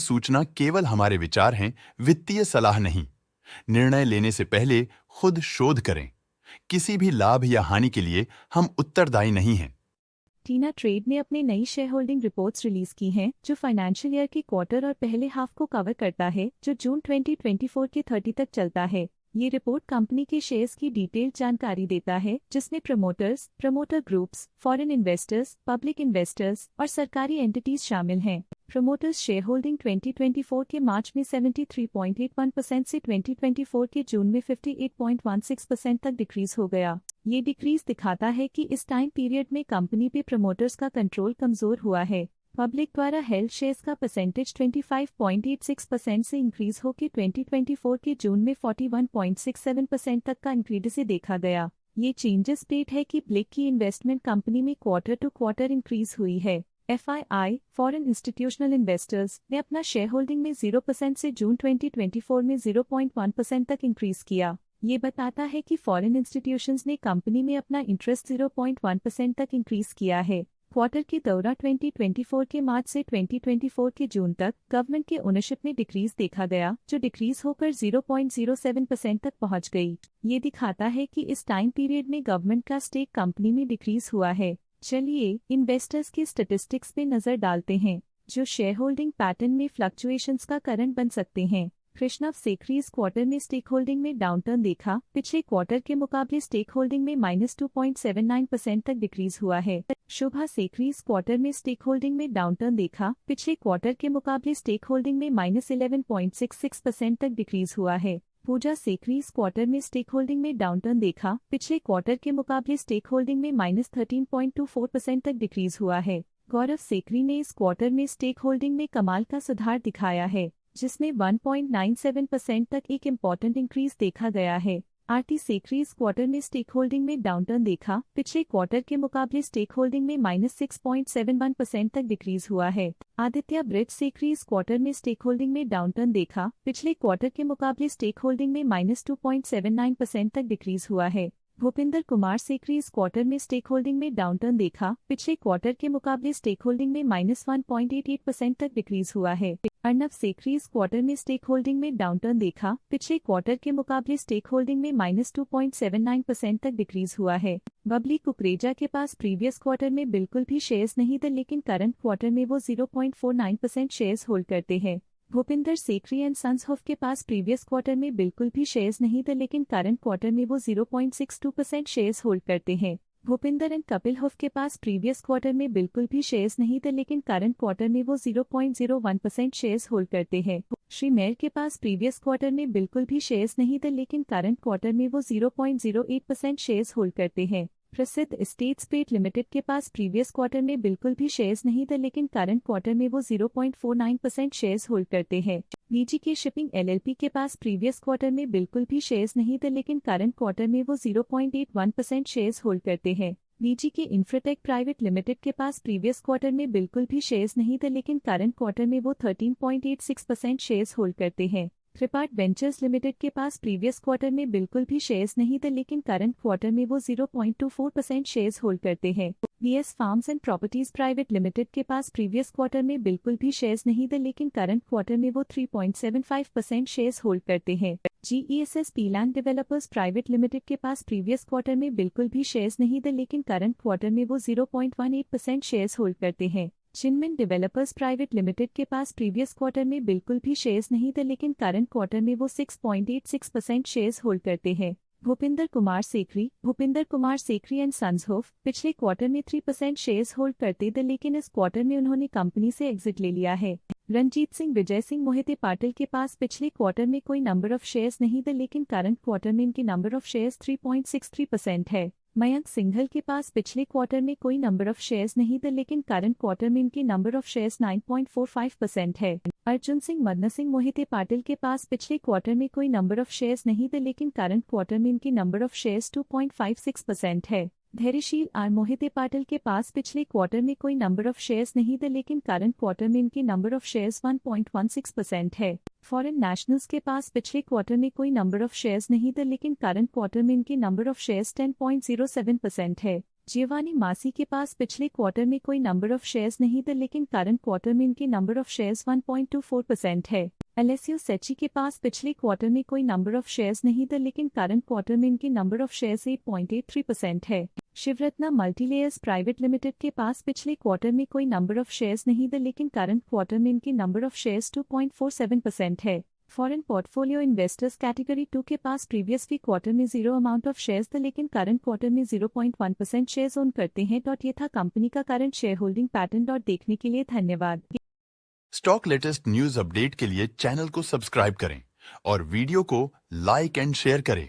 सूचना केवल हमारे विचार हैं, वित्तीय सलाह नहीं। निर्णय लेने से पहले खुद शोध करें। किसी भी लाभ या हानि के लिए हम उत्तरदायी नहीं हैं। टीना ट्रेड ने अपनी नई शेयर होल्डिंग रिपोर्ट्स रिलीज की हैं, जो फाइनेंशियल ईयर के क्वार्टर और पहले हाफ को कवर करता है, जो जून 2024 के 30 तक चलता है। ये रिपोर्ट कंपनी के शेयर्स की डिटेल्ड जानकारी देता है, जिसमें promoters, promoter groups, foreign investors, public investors और सरकारी एंटिटीज शामिल हैं। प्रमोटर्स शेयर होल्डिंग 2024 के मार्च में 73.81% से 2024 के जून में 58.16% तक डिक्रीज हो गया। ये डिक्रीज दिखाता है कि इस टाइम पीरियड में कंपनी पे प्रमोटर्स का कंट्रोल कमजोर हुआ है। पब्लिक द्वारा हेल्ड शेयर्स का परसेंटेज 25.86% से इंक्रीज होकर 2024 के जून में 41.67% तक का इंक्रीज से देखा गया। ये चेंजेस पेट है कि ब्लिक की इन्वेस्टमेंट कंपनी में क्वार्टर टू क्वार्टर इंक्रीज हुई है। FII फॉरेन इंस्टीट्यूशनल इन्वेस्टर्स ने अपना शेयर होल्डिंग में 0% से जून 2024 में 0.1% तक इंक्रीज किया। ये बताता है कि फॉरेन इंस्टीट्यूशंस ने कंपनी में अपना इंटरेस्ट 0.1% तक इंक्रीज किया है। क्वार्टर के दौरान 2024 के मार्च से 2024 के जून तक गवर्नमेंट के ओनरशिप में डिक्रीज देखा गया, जो डिक्रीज होकर 0.07% तक पहुंच गई। ये दिखाता है कि इस टाइम पीरियड में गवर्नमेंट का स्टेक कंपनी में डिक्रीज हुआ है। चलिए इन्वेस्टर्स की स्टैटिस्टिक्स पे नजर डालते हैं, जो शेयर होल्डिंग पैटर्न में फ्लक्चुएशंस का कारण बन सकते हैं। कृष्णव सेखरी इस क्वार्टर में स्टेक होल्डिंग में डाउनटर्न देखा। पिछले क्वार्टर के मुकाबले स्टेक होल्डिंग में -2.79% तक डिक्रीज हुआ है। शोभा सेखरी इस क्वार्टर में स्टेक होल्डिंग में डाउनटर्न देखा। पिछले क्वार्टर के मुकाबले स्टेक होल्डिंग में -11.66% तक डिक्रीज हुआ है। पूजा सेखरी इस क्वार्टर में स्टेक होल्डिंग में डाउनटर्न देखा। पिछले क्वार्टर के मुकाबले स्टेक होल्डिंग में -13.24% तक डिक्रीज हुआ है। गौरव सेखरी ने इस क्वार्टर में स्टेक होल्डिंग में कमाल का सुधार दिखाया है, जिसमें 1.97% तक एक इम्पॉर्टेंट इंक्रीज देखा गया है। आरती सेखरी इस क्वार्टर में स्टेक होल्डिंग में डाउनटर्न देखा। पिछले क्वार्टर के मुकाबले स्टेक होल्डिंग में -6.71% तक डिक्रीज हुआ है। आदित्य ब्रिज सेखरी इस क्वार्टर में स्टेक होल्डिंग में डाउनटर्न देखा। पिछले क्वार्टर के मुकाबले स्टेक होल्डिंग में -2.79% तक डिक्रीज हुआ है। भूपिंदर कुमार सेखरी इस क्वार्टर में स्टेक होल्डिंग में डाउनटर्न देखा। पिछले क्वार्टर के मुकाबले स्टेक होल्डिंग में -1.88% तक डिक्रीज हुआ है। अर्नव सेखरी इस क्वार्टर में स्टेक होल्डिंग में डाउनटर्न देखा। पिछले क्वार्टर के मुकाबले स्टेक होल्डिंग में -2.79% तक डिक्रीज हुआ है। बबली कुकरेजा के पास प्रीवियस क्वार्टर में बिल्कुल भी शेयर्स नहीं थे, लेकिन करंट क्वार्टर में वो 0.49% शेयर्स होल्ड करते हैं। Bhupinder Sekhri and sons HUF के पास प्रीवियस क्वार्टर में बिल्कुल भी शेयर्स नहीं थे, लेकिन करंट क्वार्टर में वो 0.62% शेयर्स होल्ड करते हैं। भूपिंदर एंड कपिल हॉफ के पास प्रीवियस क्वार्टर में बिल्कुल भी शेयर्स नहीं थे, लेकिन करंट क्वार्टर में वो 0.01% शेयर्स होल्ड करते हैं। श्री मेयर के पास प्रीवियस क्वार्टर में बिल्कुल भी शेयर्स नहीं थे, लेकिन करंट क्वार्टर में वो 0.08% शेयर्स होल्ड करते हैं। प्रसिद्ध एस्टेट्स पेट लिमिटेड के पास प्रीवियस क्वार्टर में बिल्कुल भी शेयर्स नहीं थे, लेकिन करंट क्वार्टर में वो 0.49% शेयर्स होल्ड करते हैं। वीजी के शिपिंग LLP के पास प्रीवियस क्वार्टर में बिल्कुल भी शेयर्स नहीं थे, लेकिन करंट क्वार्टर में वो 0.81% शेयर्स होल्ड करते हैं। वीजी के इंफ्राटेक प्राइवेट लिमिटेड के पास प्रीवियस क्वार्टर में बिल्कुल भी शेयर्स नहीं थे, लेकिन करंट क्वार्टर में वो 13.86% शेयर्स होल्ड करते हैं। त्रिपाठ वेंचर्स लिमिटेड के पास प्रीवियस क्वार्टर में बिल्कुल भी शेयर्स नहीं थे, लेकिन करंट क्वार्टर में वो 0.24% शेयर्स होल्ड करते हैं। VS farms and properties private limited के पास प्रीवियस क्वार्टर में बिल्कुल भी शेयर्स नहीं थे, लेकिन करंट क्वार्टर में वो 3.75% शेयर्स होल्ड करते हैं। GESS पीलैंड डेवलपर्स प्राइवेट लिमिटेड के पास प्रीवियस क्वार्टर में बिल्कुल भी शेयर्स नहीं थे, लेकिन करंट क्वार्टर में वो 0.18% शेयर्स होल्ड करते हैं। चिनमिन डेवलपर्स प्राइवेट लिमिटेड के पास प्रीवियस क्वार्टर में बिल्कुल भी शेयर्स नहीं थे, लेकिन करंट क्वार्टर में वो 6.86% शेयर्स होल्ड करते हैं। Bhupinder Kumar Sekhri and sons HUF पिछले क्वार्टर में 3% शेयर्स होल्ड करते थे, लेकिन इस क्वार्टर में उन्होंने कंपनी से एग्जिट ले लिया है। रंजीत सिंह विजय सिंह मोहिते पाटिल के पास पिछले क्वार्टर में कोई नंबर ऑफ शेयर्स नहीं थे, लेकिन करंट क्वार्टर में इनकी नंबर ऑफ शेयर्स 3.63% है। मयंक सिंघल के पास पिछले क्वार्टर में कोई नंबर ऑफ शेयर्स नहीं थे, लेकिन करंट क्वार्टर में इनकी नंबर ऑफ शेयर्स 9.45% है। अर्जुन सिंह मदन सिंह मोहिते पाटिल के पास पिछले क्वार्टर में कोई नंबर ऑफ शेयर्स नहीं थे, लेकिन करंट क्वार्टर में इनकी नंबर ऑफ शेयर्स 2.56% है। धैर्यशील आर मोहिते पाटिल के पास पिछले क्वार्टर में कोई नंबर ऑफ शेयर्स नहीं थे, लेकिन करंट क्वार्टर में इनकी नंबर ऑफ शेयर्स 1.16% है। फॉरेन नेशनल्स के पास पिछले क्वार्टर में कोई नंबर ऑफ शेयर्स नहीं थे, लेकिन करंट क्वार्टर में इनकी नंबर ऑफ शेयर्स 10.07% है। जियोवानी मासी के पास पिछले क्वार्टर में कोई नंबर ऑफ शेयर्स नहीं थे, लेकिन करंट क्वार्टर में इनके नंबर ऑफ शेयर्स 1.24% है। एलेसियो सेची के पास पिछले क्वार्टर में कोई नंबर ऑफ शेयर्स नहीं थे, लेकिन करंट क्वार्टर में इनके नंबर ऑफ शेयर्स 8.83% है। शिवरत्ना मल्टीलेयर्स प्राइवेट लिमिटेड के पास पिछले क्वार्टर में कोई नंबर ऑफ शेयर्स नहीं थे, लेकिन करंट क्वार्टर में इनके नंबर ऑफ शेयर्स 2.47% है। फॉरेन पोर्टफोलियो इन्वेस्टर्स कैटेगरी 2 के पास प्रीवियसली क्वार्टर में 0 अमाउंट ऑफ शेयर्स थे, लेकिन करंट क्वार्टर में 0.1% शेयर्स ओन करते हैं। ये था कंपनी का करंट शेयर होल्डिंग पैटर्न। देखने के लिए धन्यवाद। स्टॉक लेटेस्ट न्यूज अपडेट के लिए चैनल को सब्सक्राइब करें और वीडियो को लाइक एंड शेयर करें।